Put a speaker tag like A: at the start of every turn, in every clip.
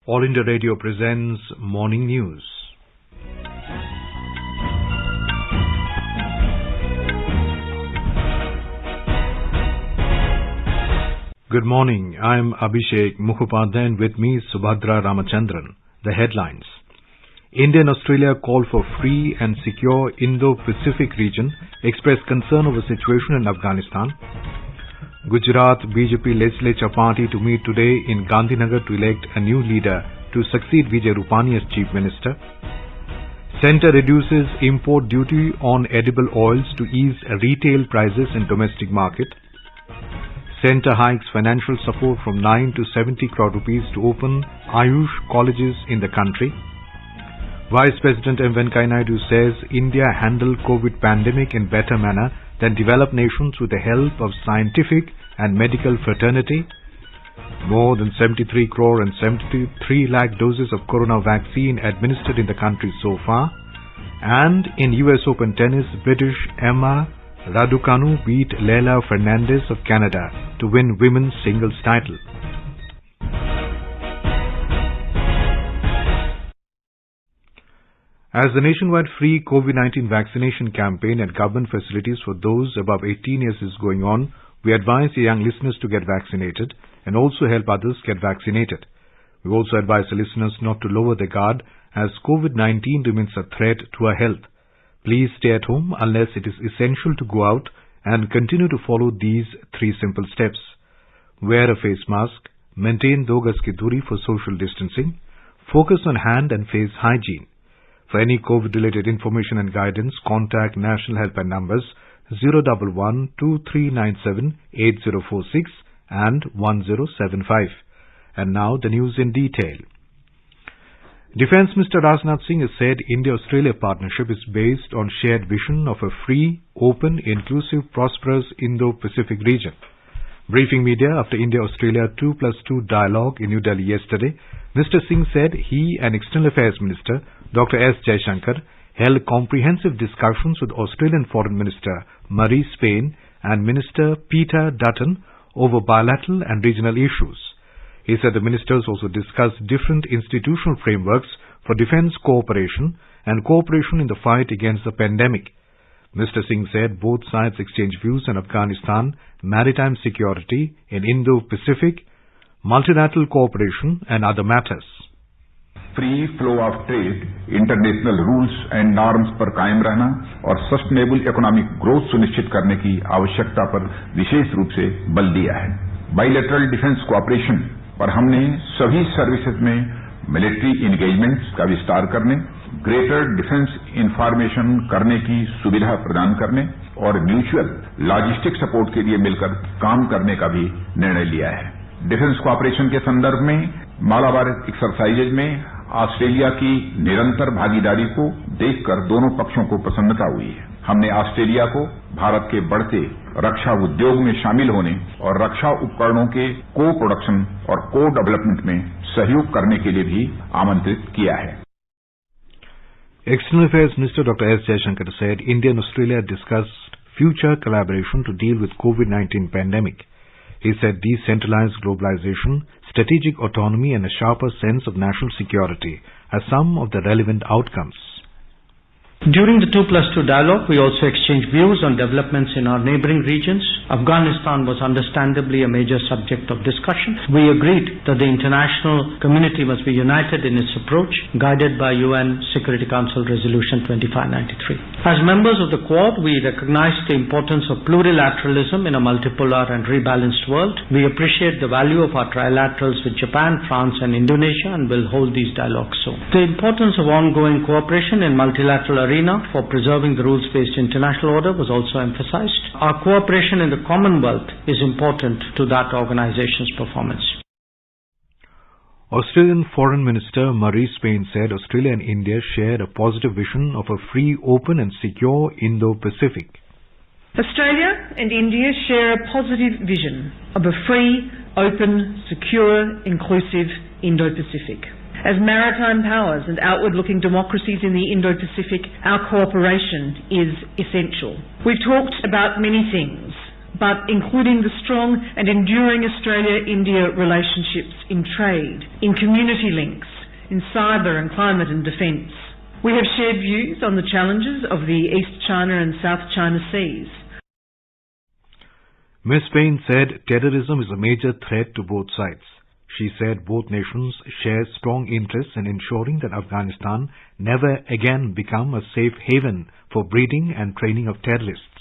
A: All India Radio presents Morning News. Good morning. I am Abhishek Mukhopadhyay and with me Subhadra Ramachandran. The headlines. India and Australia call for free and secure Indo-Pacific region, express concern over situation in Afghanistan. Gujarat BJP legislature party to meet today in Gandhinagar to elect a new leader to succeed Vijay Rupani as Chief Minister. Centre reduces import duty on edible oils to ease retail prices in domestic market. Centre hikes financial support from 9 to 70 crore rupees to open Ayush colleges in the country. Vice President M. Venkaiah Naidu says India handled COVID pandemic in better manner than developed nations with the help of scientific and medical fraternity. More than 73 crore and 73 lakh doses of corona vaccine administered in the country so far. And in US Open tennis, British Emma Raducanu beat Leila Fernandez of Canada to win women's singles title. As the nationwide free COVID-19 vaccination campaign at government facilities for those above 18 years is going on, we advise the young listeners to get vaccinated and also help others get vaccinated. We also advise the listeners not to lower their guard as COVID-19 remains a threat to our health. Please stay at home unless it is essential to go out and continue to follow these 3 simple steps. Wear a face mask, maintain 2 gaz ki duri for social distancing, focus on hand and face hygiene. For any COVID-related information and guidance, contact National Helpline numbers 011 2397 8046 and 1075. And now the news in detail. Defence Minister Rajnath Singh has said India-Australia partnership is based on shared vision of a free, open, inclusive, prosperous Indo-Pacific region. Briefing media after India-Australia 2+2 dialogue in New Delhi yesterday, Mr. Singh said he and External Affairs Minister Dr. S. Jaishankar held comprehensive discussions with Australian Foreign Minister Marie Spain and Minister Peter Dutton over bilateral and regional issues. He said the ministers also discussed different institutional frameworks for defence cooperation and cooperation in the fight against the pandemic. Mr. Singh said both sides exchanged views on Afghanistan, maritime security, in Indo-Pacific, multilateral cooperation and other matters.
B: Free flow of trade, international rules and norms पर कायम रहना और sustainable economic growth सुनिश्चित करने की आवश्यकता पर विशेष रूप से बल दिया है। बाइलेटरल डिफेंस कोऑपरेशन पर हमने सभी सर्विसेज में मिलिट्री इंगेजमेंट्स का विस्तार करने, ग्रेटर डिफेंस इंफॉर्मेशन करने की सुविधा प्रदान करने और म्यूचुअल लॉजिस्टिक सपोर्ट के लिए मिलकर काम करने का भी निर्णय लिया है। डिफेंस कोऑपरेशन के संदर्भ में मालाबार एक्सरसाइजेज में ऑस्ट्रेलिया की निरंतर भागीदारी को देखकर दोनों पक्षों को प्रसन्नता हुई है। हमने ऑस्ट्रेलिया को भारत के बढ़ते रक्षा उद्योग में शामिल होने और रक्षा उपकरणों के को प्रोडक्शन और को डेवलपमेंट में सहयोग करने के लिए भी आमंत्रित किया है।
A: External Affairs Minister Dr. S. Jaishankar said India and Australia discussed future collaboration to deal with COVID-19 pandemic. He said decentralized globalization, strategic autonomy and a sharper sense of national security are some of the relevant outcomes.
C: During the 2+2 dialogue, we also exchanged views on developments in our neighboring regions. Afghanistan was understandably a major subject of discussion. We agreed that the international community must be united in its approach, guided by UN Security Council Resolution 2593. As members of the Quad, we recognize the importance of plurilateralism in a multipolar and rebalanced world. We appreciate the value of our trilaterals with Japan, France and Indonesia and will hold these dialogues soon. The importance of ongoing cooperation in multilateral arena for preserving the rules-based international order was also emphasized. Our cooperation in the Commonwealth is important to that organization's performance.
A: Australian Foreign Minister Marie Spain said Australia and India share a positive vision of a free, open and secure Indo-Pacific.
D: Australia and India share a positive vision of a free, open, secure, inclusive Indo-Pacific. As maritime powers and outward-looking democracies in the Indo-Pacific, our cooperation is essential. We've talked about many things, but including the strong and enduring Australia-India relationships in trade, in community links, in cyber and climate and defence. We have shared views on the challenges of the East China and South China Seas.
A: Ms. Payne said terrorism is a major threat to both sides. She said both nations share strong interests in ensuring that Afghanistan never again become a safe haven for breeding and training of terrorists.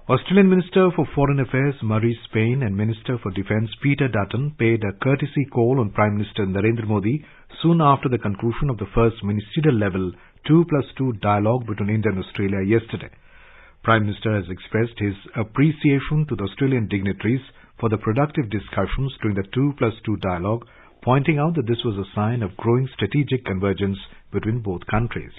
A: Australian Minister for Foreign Affairs Marise Payne and Minister for Defence Peter Dutton paid a courtesy call on Prime Minister Narendra Modi soon after the conclusion of the first ministerial-level 2+2 dialogue between India and Australia yesterday. Prime Minister has expressed his appreciation to the Australian dignitaries for the productive discussions during the 2+2 dialogue, pointing out that this was a sign of growing strategic convergence between both countries.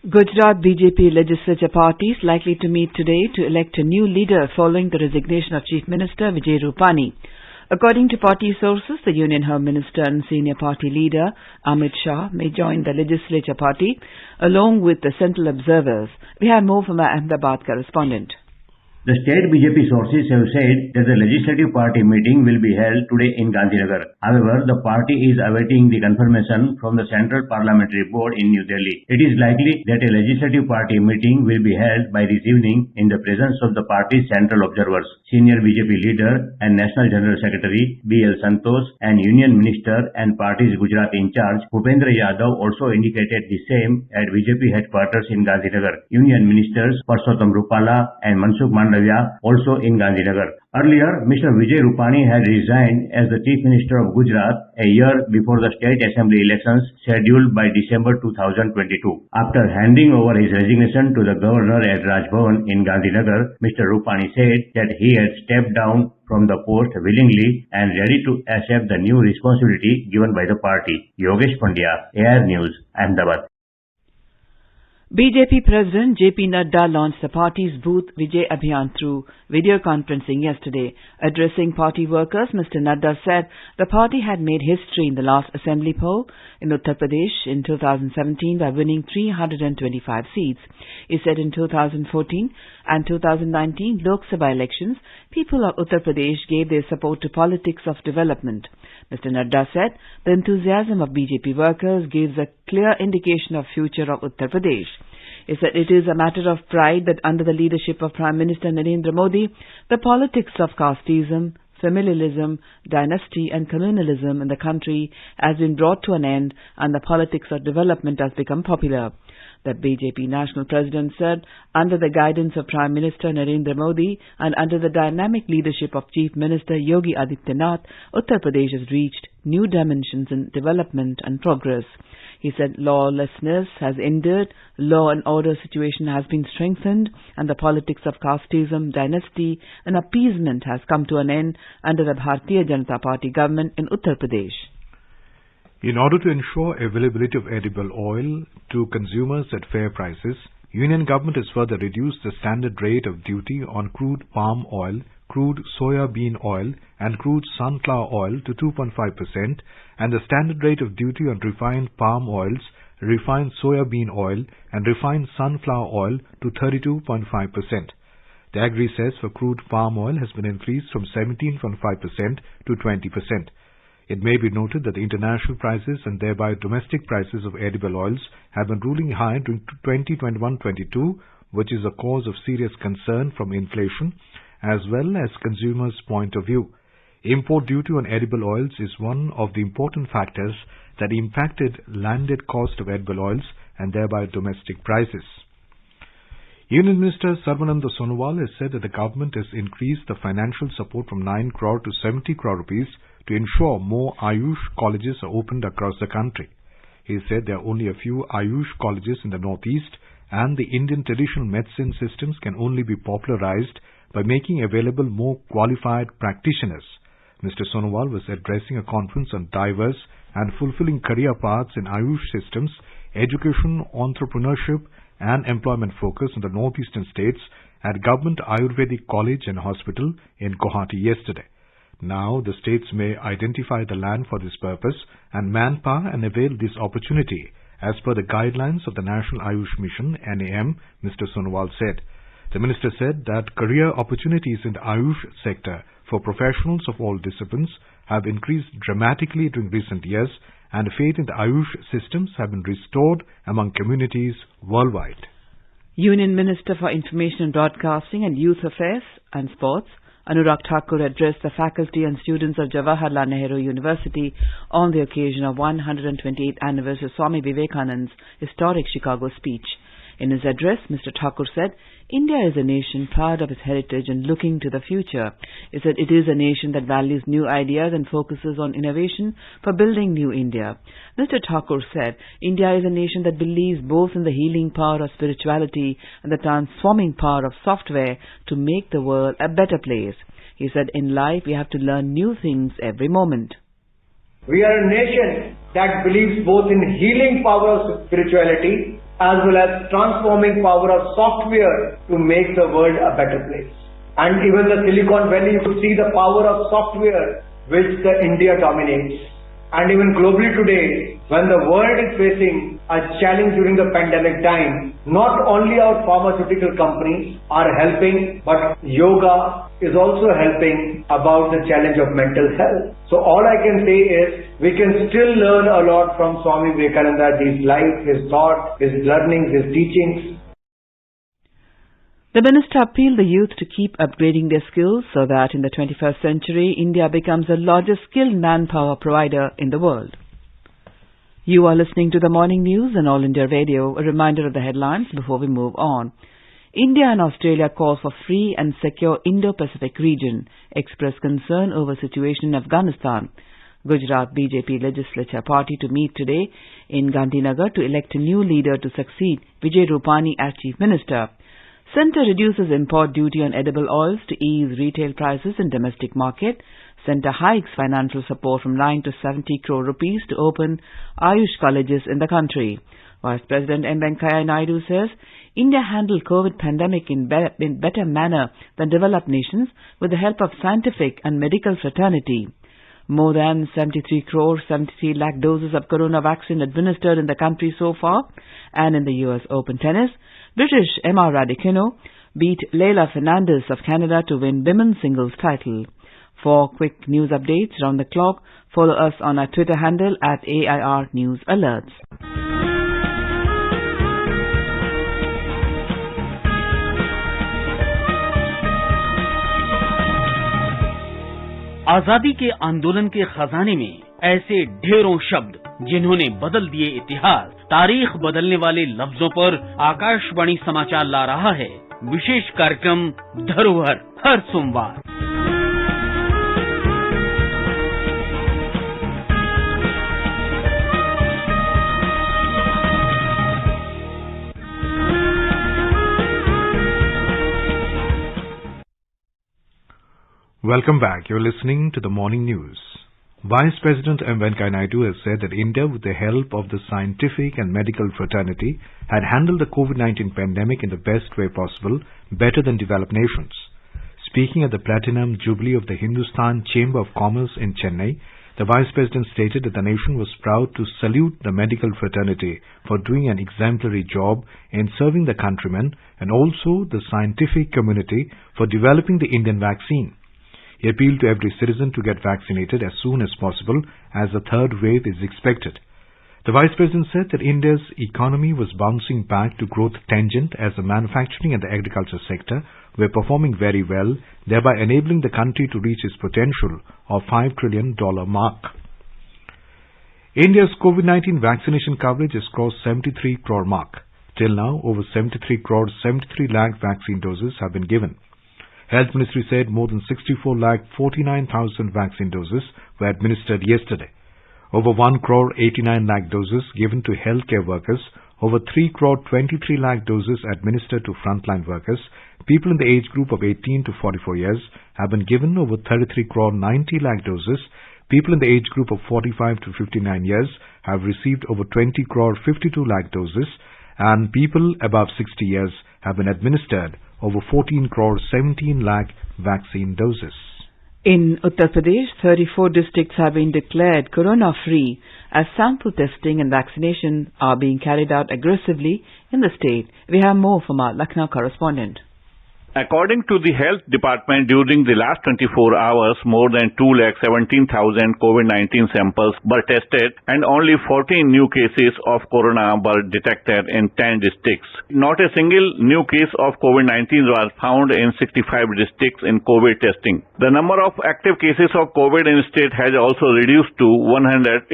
E: Gujarat BJP legislature party is likely to meet today to elect a new leader following the resignation of Chief Minister Vijay Rupani. According to party sources, the Union Home Minister and senior party leader Amit Shah may join the legislature party along with the central observers. We have more from our Ahmedabad correspondent.
F: The state BJP sources have said that the legislative party meeting will be held today in Gandhinagar. However, the party is awaiting the confirmation from the Central Parliamentary Board in New Delhi. It is likely that a legislative party meeting will be held by this evening in the presence of the party's central observers. Senior BJP leader and National General Secretary B.L. Santosh and Union Minister and party's Gujarat in charge Bhupendra Yadav also indicated the same at BJP headquarters in Gandhinagar. Union Ministers Parshottam Rupala and Mansukh Mandavia also in Gandhinagar. Earlier, Mr. Vijay Rupani had resigned as the Chief Minister of Gujarat a year before the State Assembly elections scheduled by December 2022. After handing over his resignation to the Governor at Raj Bhavan in Gandhinagar, Mr. Rupani said that he had stepped down from the post willingly and ready to accept the new responsibility given by the party. Yogesh Pandya, AR News, Ahmedabad.
E: BJP President JP Nadda launched the party's Booth Vijay Abhiyan through video conferencing yesterday. Addressing party workers, Mr. Nadda said the party had made history in the last assembly poll in Uttar Pradesh in 2017 by winning 325 seats. He said in 2014 and 2019 Lok Sabha elections, people of Uttar Pradesh gave their support to politics of development. Mr. Nadda said the enthusiasm of BJP workers gives a clear indication of future of Uttar Pradesh. He said it is a matter of pride that under the leadership of Prime Minister Narendra Modi, the politics of casteism, familialism, dynasty and colonialism in the country has been brought to an end and the politics of development has become popular. The BJP National President said, under the guidance of Prime Minister Narendra Modi and under the dynamic leadership of Chief Minister Yogi Adityanath, Uttar Pradesh has reached new dimensions in development and progress. He said lawlessness has ended, law and order situation has been strengthened, and the politics of casteism, dynasty and appeasement has come to an end under the Bharatiya Janata Party government in Uttar Pradesh.
A: In order to ensure availability of edible oil to consumers at fair prices, Union Government has further reduced the standard rate of duty on crude palm oil, crude soya bean oil and crude sunflower oil to 2.5% and the standard rate of duty on refined palm oils, refined soya bean oil and refined sunflower oil to 32.5%. The agri cess for crude palm oil has been increased from 17.5% to 20%. It may be noted that the international prices and thereby domestic prices of edible oils have been ruling high during 2021-22, which is a cause of serious concern from inflation as well as consumers' point of view. Import duty on edible oils is one of the important factors that impacted landed cost of edible oils and thereby domestic prices. Union Minister Sarbananda Sonowal has said that the government has increased the financial support from 9 crore to 70 crore rupees to ensure more Ayush colleges are opened across the country. He said there are only a few Ayush colleges in the northeast and the Indian traditional medicine systems can only be popularized by making available more qualified practitioners. Mr. Sonowal was addressing a conference on diverse and fulfilling career paths in Ayush systems, education, entrepreneurship and employment focus in the northeastern states at Government Ayurvedic College and Hospital in Guwahati yesterday. Now the states may identify the land for this purpose and manpower and avail this opportunity as per the guidelines of the National Ayush Mission, NAM, Mr. Sonowal said. The minister said that career opportunities in the Ayush sector for professionals of all disciplines have increased dramatically during recent years, and faith in the Ayush systems have been restored among communities worldwide.
E: Union Minister for Information and Broadcasting and Youth Affairs and Sports, Anurag Thakur, addressed the faculty and students of Jawaharlal Nehru University on the occasion of 128th anniversary of Swami Vivekananda's historic Chicago speech. In his address, Mr. Thakur said, India is a nation proud of its heritage and looking to the future. He said it is a nation that values new ideas and focuses on innovation for building new India. Mr. Thakur said, India is a nation that believes both in the healing power of spirituality and the transforming power of software to make the world a better place. He said, in life we have to learn new things every moment.
G: We are a nation that believes both in healing power of spirituality as well as transforming power of software to make the world a better place. And even the Silicon Valley, you could see the power of software which the India dominates. And even globally today, when the world is facing a challenge during the pandemic time, not only our pharmaceutical companies are helping, but yoga is also helping about the challenge of mental health. So all I can say is, we can still learn a lot from Swami Vivekananda, his life, his thought, his learnings, his teachings.
E: The minister appealed the youth to keep upgrading their skills so that in the 21st century, India becomes the largest skilled manpower provider in the world. You are listening to the Morning News on All India Radio. A reminder of the headlines before we move on. India and Australia call for free and secure Indo-Pacific region, express concern over situation in Afghanistan. Gujarat BJP Legislature Party to meet today in Gandhinagar to elect a new leader to succeed Vijay Rupani as Chief Minister. Centre reduces import duty on edible oils to ease retail prices in domestic market. Centre hikes financial support from 9 to 70 crore rupees to open Ayush colleges in the country. Vice President M. Venkaiah Naidu says India handled COVID pandemic in better manner than developed nations with the help of scientific and medical fraternity. More than 73 crore 73 lakh doses of corona vaccine administered in the country so far. And in the US Open tennis, British Emma Raducanu beat Leila Fernandez of Canada to win women's singles title. For quick news updates round the clock, follow us on our Twitter handle at AIR News Alerts.
H: आजादी के आंदोलन के खजाने में ऐसे ढेरों शब्द जिन्होंने बदल दिए इतिहास, तारीख बदलने वाले लफ्जों पर आकाशवाणी समाचार ला रहा है विशेष कार्यक्रम धरोहर हर सोमवार।
A: Welcome back. You're listening to the Morning News. Vice President M. Venkaiah Naidu has said that India, with the help of the scientific and medical fraternity, had handled the COVID-19 pandemic in the best way possible, better than developed nations. Speaking at the Platinum Jubilee of the Hindustan Chamber of Commerce in Chennai, the Vice President stated that the nation was proud to salute the medical fraternity for doing an exemplary job in serving the countrymen and also the scientific community for developing the Indian vaccine. He appealed to every citizen to get vaccinated as soon as possible as the third wave is expected. The Vice President said that India's economy was bouncing back to growth tangent as the manufacturing and the agriculture sector were performing very well, thereby enabling the country to reach its potential of $5 trillion mark. India's COVID-19 vaccination coverage has crossed 73 crore mark. Till now, over 73 lakh vaccine doses have been given. Health Ministry said more than 64,49,000 vaccine doses were administered yesterday. Over 1,89 lakh doses given to healthcare workers, over 3,23 lakh doses administered to frontline workers. People in the age group of 18 to 44 years have been given over 33,90 lakh doses. People in the age group of 45 to 59 years have received over 20,52 lakh doses, and people above 60 years have been administered over 14,17 lakh vaccine doses.
E: In Uttar Pradesh, 34 districts have been declared corona-free as sample testing and vaccination are being carried out aggressively in the state. We have more from our Lucknow correspondent.
I: According to the Health Department, during the last 24 hours, more than 2,17,000 COVID-19 samples were tested and only 14 new cases of corona were detected in 10 districts. Not a single new case of COVID-19 was found in 65 districts in COVID testing. The number of active cases of COVID in state has also reduced to 184.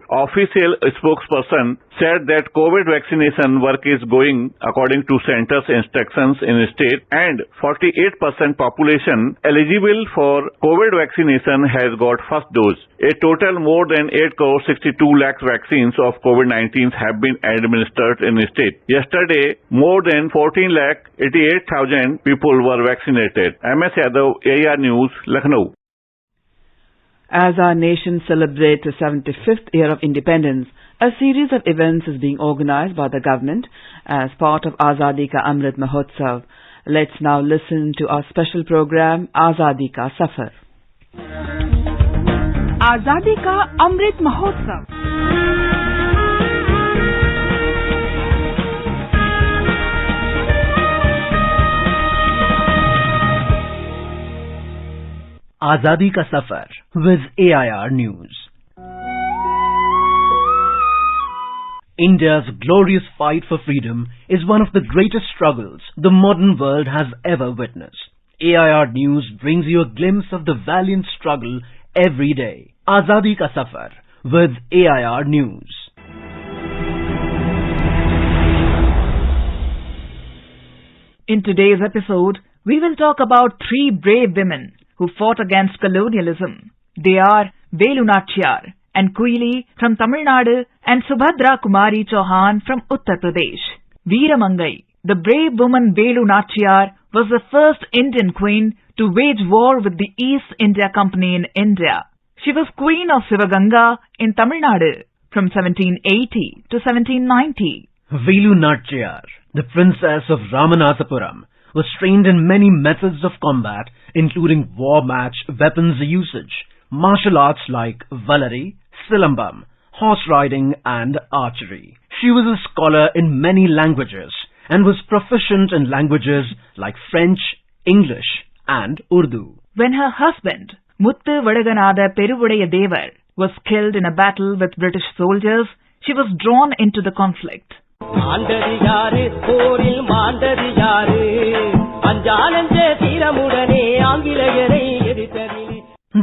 I: Official spokesperson said that COVID vaccination work is going according to center's instructions in state, and 48% population eligible for COVID vaccination has got first dose. A total more than 8.62 lakh vaccines of COVID-19 have been administered in the state. Yesterday, more than 14,88,000 people were vaccinated. MS Yadav, AR News, Lucknow.
E: As our nation celebrates the 75th year of independence, a series of events is being organized by the government as part of Azadi Ka Amrit Mahotsav. Let's now listen to our special program, Azadi Ka Safar.
J: Azadi Ka Amrit Mahotsav.
K: Azadi Ka Safar with AIR News. India's glorious fight for freedom is one of the greatest struggles the modern world has ever witnessed. AIR News brings you a glimpse of the valiant struggle every day. Azadi Ka Safar with AIR News.
J: In today's episode, we will talk about three brave women who fought against colonialism. They are Velu Nachiyar and Kuili from Tamil Nadu and Subhadra Kumari Chauhan from Uttar Pradesh. Veeramangai, the brave woman Velu Nachiyar, was the first Indian queen to wage war with the East India Company in India. She was Queen of Sivaganga in Tamil Nadu from 1780 to 1790.
K: Velu Nachiyar, the princess of Ramanathapuram, was trained in many methods of combat, including war match weapons usage, martial arts like Valari, Silambam, horse riding and archery. She was a scholar in many languages and was proficient in languages like French, English and Urdu.
J: When her husband, Muttu Vadaganada Peruvudaya Devar, was killed in a battle with British soldiers, she was drawn into the conflict.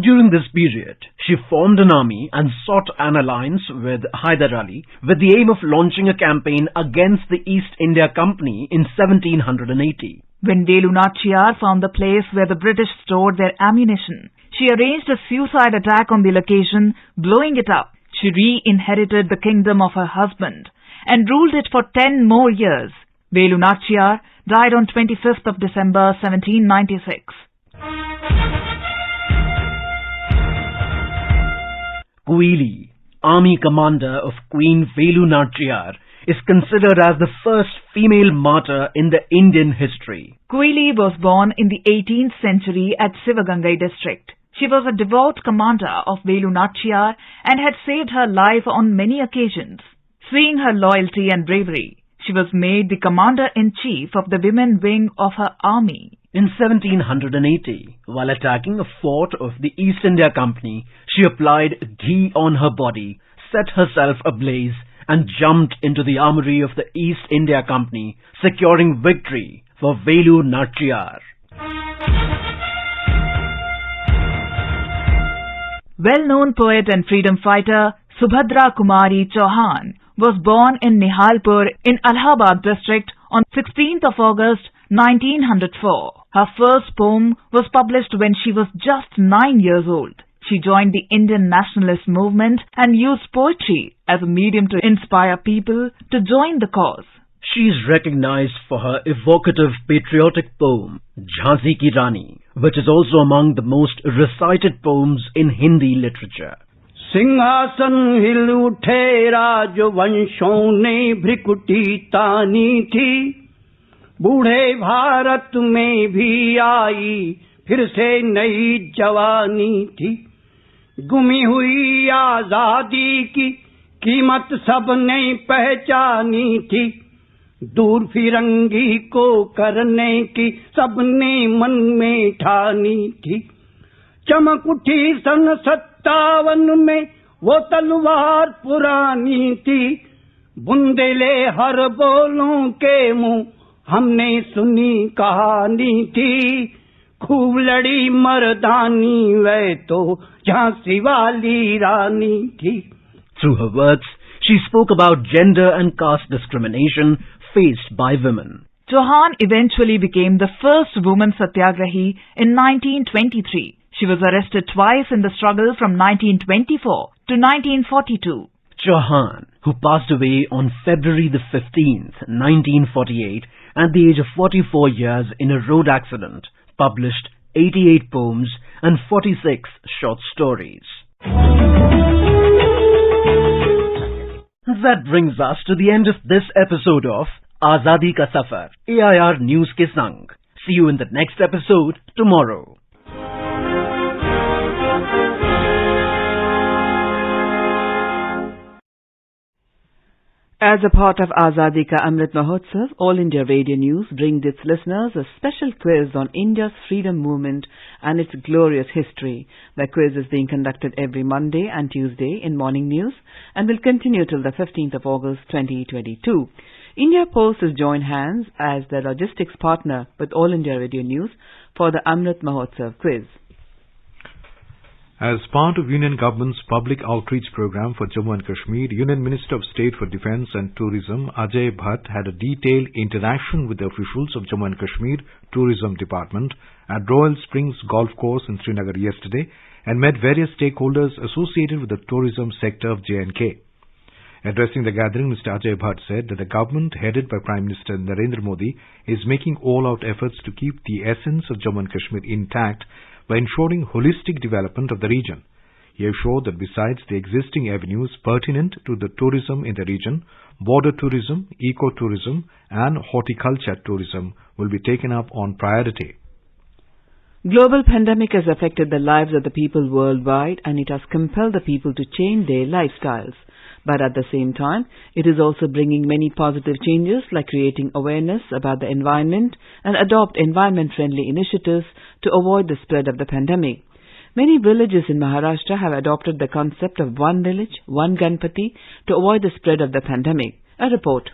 K: During this period, she formed an army and sought an alliance with Hyder Ali with the aim of launching a campaign against the East India Company in 1780.
J: When Velu Nachiyar found the place where the British stored their ammunition, she arranged a suicide attack on the location, blowing it up. She re-inherited the kingdom of her husband and ruled it for 10 more years. Velu Nachiyar died on 25th of December 1796.
K: Kuili, army commander of Queen Velu Nachiyar, is considered as the first female martyr in the Indian history.
J: Kuili was born in the 18th century at Sivagangai district. She was a devout commander of Velu Nachiyar and had saved her life on many occasions. Seeing her loyalty and bravery, she was made the commander-in-chief of the women wing of her army.
K: In 1780, while attacking a fort of the East India Company, she applied ghee on her body, set herself ablaze, and jumped into the armory of the East India Company, securing victory for Velu Nachiyar.
J: Well-known poet and freedom fighter Subhadra Kumari Chauhan was born in Nihalpur in Allahabad district on 16th of August 1904. Her first poem was published when she was just 9 years old. She joined the Indian nationalist movement and used poetry as a medium to inspire people to join the cause.
K: She is recognized for her evocative patriotic poem, Jhansi Ki Rani, which is also among the most recited poems in Hindi literature.
L: सिंहासन हिल उठे राजवंशों ने भ्रिकुटी तानी थी, बूढ़े भारत में भी आई फिर से नई जवानी थी। गुमी हुई आजादी की कीमत सबने पहचानी थी, दूर फिरंगी को करने की सबने मन में ठानी थी। चमक उठी सन 57 में वो तलवार पुरानी थी। बुंदेले हर बोलों के मुंह हमने सुनी कहानी थी। खूब लड़ी मर्दानी वह तो झांसी वाली रानी थी।
K: Through her words, she spoke about gender and caste discrimination faced by women.
J: Chauhan eventually became the first woman satyagrahi in 1923. She was arrested twice in the struggle from 1924 to 1942.
K: Chauhan, who passed away on February the 15th, 1948, at the age of 44 years in a road accident, published 88 poems and 46 short stories. That brings us to the end of this episode of Azadi Ka Safar, AIR News ke Sang. See you in the next episode tomorrow.
E: As a part of Azadi Ka Amrit Mahotsav, All India Radio News brings its listeners a special quiz on India's freedom movement and its glorious history. The quiz is being conducted every Monday and Tuesday in morning news and will continue till the 15th of August 2022. India Post has joined hands as the logistics partner with All India Radio News for the Amrit Mahotsav quiz.
A: As part of Union Government's public outreach program for Jammu and Kashmir, Union Minister of State for Defence and Tourism Ajay Bhatt had a detailed interaction with the officials of Jammu and Kashmir Tourism Department at Royal Springs Golf Course in Srinagar yesterday and met various stakeholders associated with the tourism sector of J&K. Addressing the gathering, Mr. Ajay Bhatt said that the government headed by Prime Minister Narendra Modi is making all-out efforts to keep the essence of Jammu and Kashmir intact by ensuring holistic development of the region. He assured that besides the existing avenues pertinent to the tourism in the region, border tourism, eco-tourism and horticulture tourism will be taken up on priority.
E: Global pandemic has affected the lives of the people worldwide and it has compelled the people to change their lifestyles. But at the same time, it is also bringing many positive changes like creating awareness about the environment and adopt environment-friendly initiatives to avoid the spread of the pandemic. Many villages in Maharashtra have adopted the concept of one village, one Ganpati to avoid the spread of the pandemic. A report.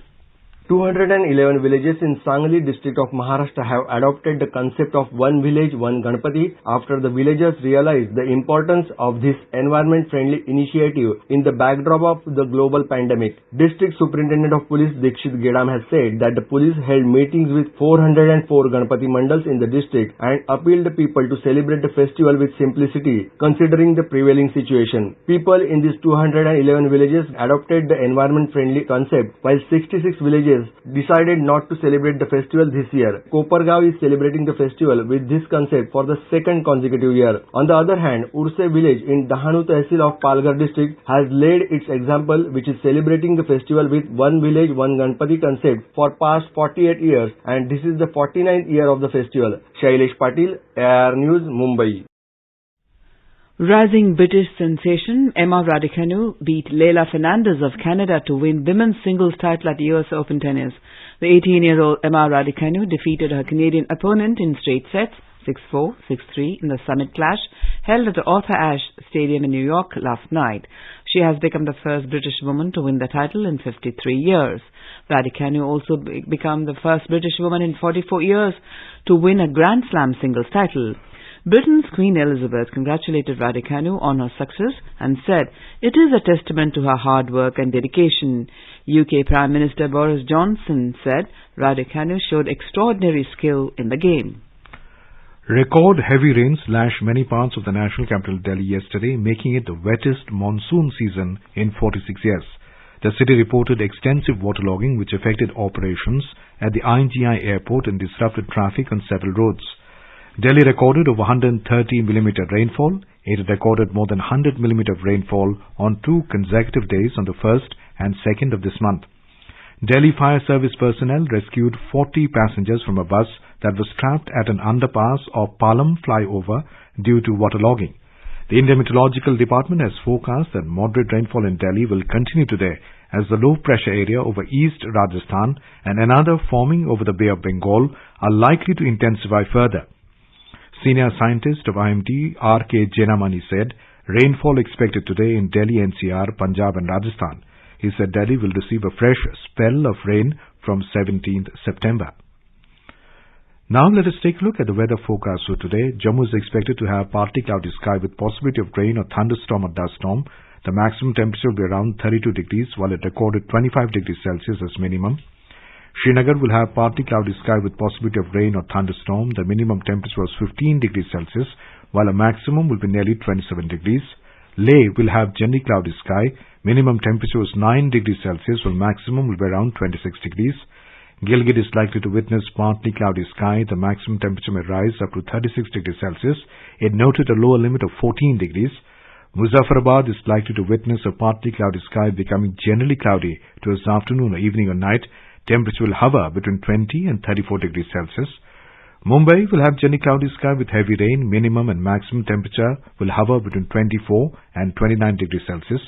M: 211 villages in Sangli district of Maharashtra have adopted the concept of one village, one Ganpati after the villagers realized the importance of this environment-friendly initiative in the backdrop of the global pandemic. District Superintendent of Police Dikshit Gedam has said that the police held meetings with 404 Ganpati mandals in the district and appealed the people to celebrate the festival with simplicity considering the prevailing situation. People in these 211 villages adopted the environment-friendly concept while 66 villages decided not to celebrate the festival this year. Kopargaon is celebrating the festival with this concept for the second consecutive year. On the other hand, Urse village in Dahanu Tehsil of Palghar district has led its example, which is celebrating the festival with one village, one Ganpati concept for past 48 years, and this is the 49th year of the festival. Shailesh Patil, AIR News, Mumbai.
E: Rising British sensation Emma Raducanu beat Leila Fernandez of Canada to win women's singles title at US Open Tennis. The 18-year-old Emma Raducanu defeated her Canadian opponent in straight sets, 6-4, 6-3 in the Summit Clash held at the Arthur Ashe Stadium in New York last night. She has become the first British woman to win the title in 53 years. Raducanu also became the first British woman in 44 years to win a Grand Slam singles title. Britain's Queen Elizabeth congratulated Raducanu on her success and said it is a testament to her hard work and dedication. UK Prime Minister Boris Johnson said Raducanu showed extraordinary skill in the game.
A: Record heavy rains lashed many parts of the national capital Delhi yesterday, making it the wettest monsoon season in 46 years. The city reported extensive waterlogging which affected operations at the IGI airport and disrupted traffic on several roads. Delhi recorded over 130 mm rainfall. It recorded more than 100 mm rainfall on 2 consecutive days on the 1st and 2nd of this month. Delhi Fire Service personnel rescued 40 passengers from a bus that was trapped at an underpass or Palam flyover due to waterlogging. The Indian Meteorological Department has forecast that moderate rainfall in Delhi will continue today as the low pressure area over East Rajasthan and another forming over the Bay of Bengal are likely to intensify further. Senior scientist of IMD R.K. Jenamani said rainfall expected today in Delhi, NCR, Punjab and Rajasthan. He said Delhi will receive a fresh spell of rain from 17th September. Now let us take a look at the weather forecast for today. Jammu is expected to have partly cloudy sky with possibility of rain or thunderstorm or dust storm. The maximum temperature will be around 32 degrees while it recorded 25 degrees Celsius as minimum. Srinagar will have partly cloudy sky with possibility of rain or thunderstorm. The minimum temperature was 15 degrees Celsius while a maximum will be nearly 27 degrees. Leh will have generally cloudy sky. Minimum temperature was 9 degrees Celsius while maximum will be around 26 degrees. Gilgit is likely to witness partly cloudy sky. The maximum temperature may rise up to 36 degrees Celsius. It noted a lower limit of 14 degrees. Muzaffarabad is likely to witness a partly cloudy sky becoming generally cloudy towards afternoon or evening or night. Temperature will hover between 20 and 34 degrees Celsius. Mumbai will have generally cloudy sky with heavy rain. Minimum and maximum temperature will hover between 24 and 29 degrees Celsius.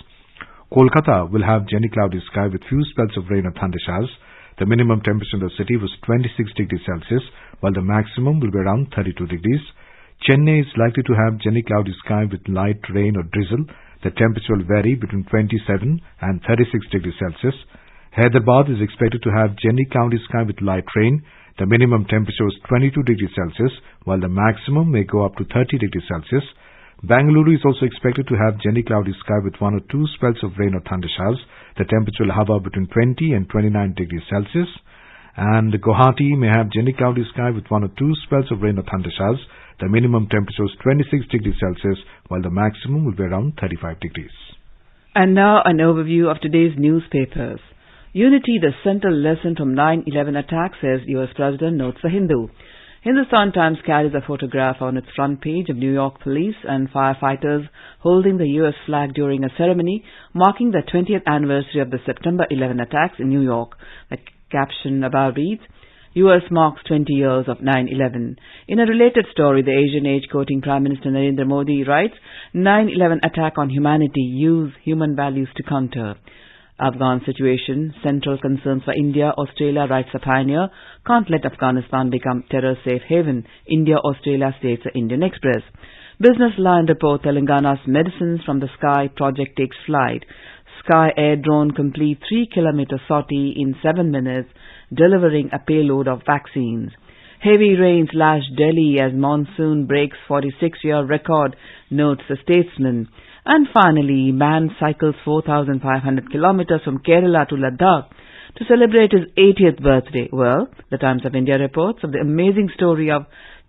A: Kolkata will have generally cloudy sky with few spells of rain or thunder showers. The minimum temperature in the city was 26 degrees Celsius, while the maximum will be around 32 degrees. Chennai is likely to have generally cloudy sky with light rain or drizzle. The temperature will vary between 27 and 36 degrees Celsius. Hyderabad is expected to have generally cloudy sky with light rain. The minimum temperature was 22 degrees Celsius, while the maximum may go up to 30 degrees Celsius. Bangalore is also expected to have generally cloudy sky with 1 or 2 spells of rain or thunder showers. The temperature will hover between 20 and 29 degrees Celsius. And Guwahati may have generally cloudy sky with 1 or 2 spells of rain or thunder showers. The minimum temperature is 26 degrees Celsius, while the maximum will be around 35 degrees.
E: And now an overview of today's newspapers. Unity, the central lesson from 9/11 attack, says US President, notes the Hindu. Hindustan Times carries a photograph on its front page of New York police and firefighters holding the US flag during a ceremony marking the 20th anniversary of the September 11 attacks in New York. The caption above reads, US marks 20 years of 9/11. In a related story, the Asian Age, quoting Prime Minister Narendra Modi, writes, 9/11 attack on humanity, use human values to counter. Afghan situation, central concerns for India, Australia, writes a pioneer, can't let Afghanistan become terror safe haven. India, Australia, states the Indian Express. Business Line report, Telangana's Medicines from the Sky project takes flight. Sky Air drone complete 3-kilometer sortie in 7 minutes, delivering a payload of vaccines. Heavy rains lash Delhi as monsoon breaks 46-year record, notes the statesman. And finally, man cycles 4,500 kilometers from Kerala to Ladakh to celebrate his 80th birthday. Well, the Times of India reports of the amazing story of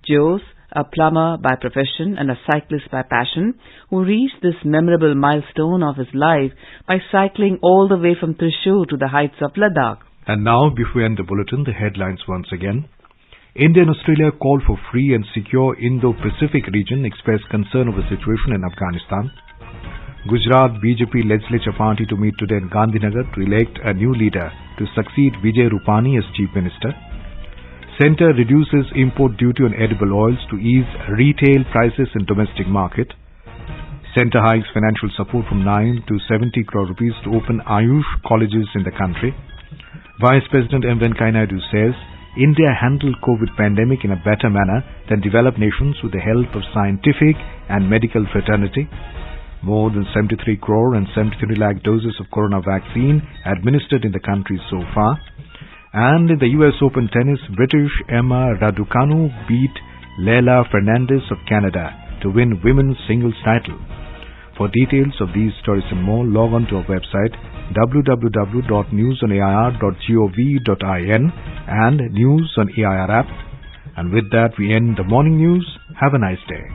E: Jose, a plumber by profession and a cyclist by passion, who reached this memorable milestone of his life by cycling all the way from Thrissur to the heights of Ladakh.
A: And now, before we end the bulletin, the headlines once again. India and Australia call for free and secure Indo-Pacific region, express concern over the situation in Afghanistan. Gujarat BJP legislature party to meet today in Gandhinagar to elect a new leader to succeed Vijay Rupani as Chief Minister. Centre reduces import duty on edible oils to ease retail prices in domestic market. Centre hikes financial support from 9 to 70 crore rupees to open Ayush colleges in the country. Vice President M. Venkaiah Naidu says India handled COVID pandemic in a better manner than developed nations with the help of scientific and medical fraternity. More than 73 crore and 73 lakh doses of corona vaccine administered in the country so far. And in the US Open tennis, British Emma Raducanu beat Leila Fernandez of Canada to win women's singles title. For details of these stories and more, log on to our website www.newsonair.gov.in and News on AIR app. And with that, we end the morning news. Have a nice day.